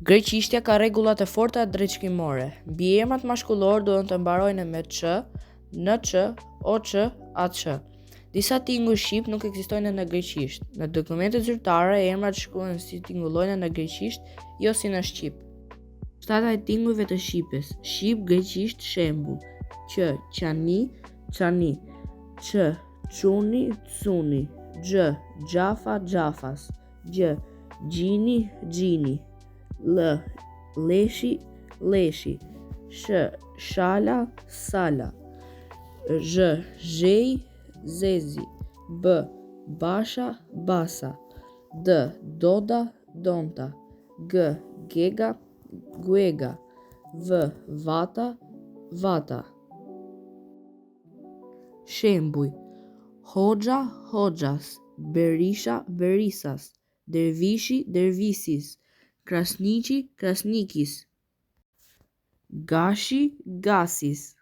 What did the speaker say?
Greqishtja ka rregullat e forta drejtshkrimore. Mbiemrat mashkullor duhen të mbarojnë me ç, nç, oç, aç. Disa tinguj shqip nuk ekzistojnë në greqisht. Në dokumentet zyrtare emrat shkruhen si tingullojnë në greqisht, jo si në shqip. Shtata e tingujve të shqipes. Shqip greqisht shembull: q, qani, çani, ç, çuni, cuni, x, xhafa, xhafas, gj, gjini, xhini, l, leshi, leshi, sh, shala, sala, zh, zhej, zezi, b, basha, basa, d, doda, donta, g, gega, guega, v, vata, vata. Shembuj: Hoxha, hoxhas, Berisha, berisas, Dervishi, dervisis, Krasniqi, krasnikis, Gashi, gasis.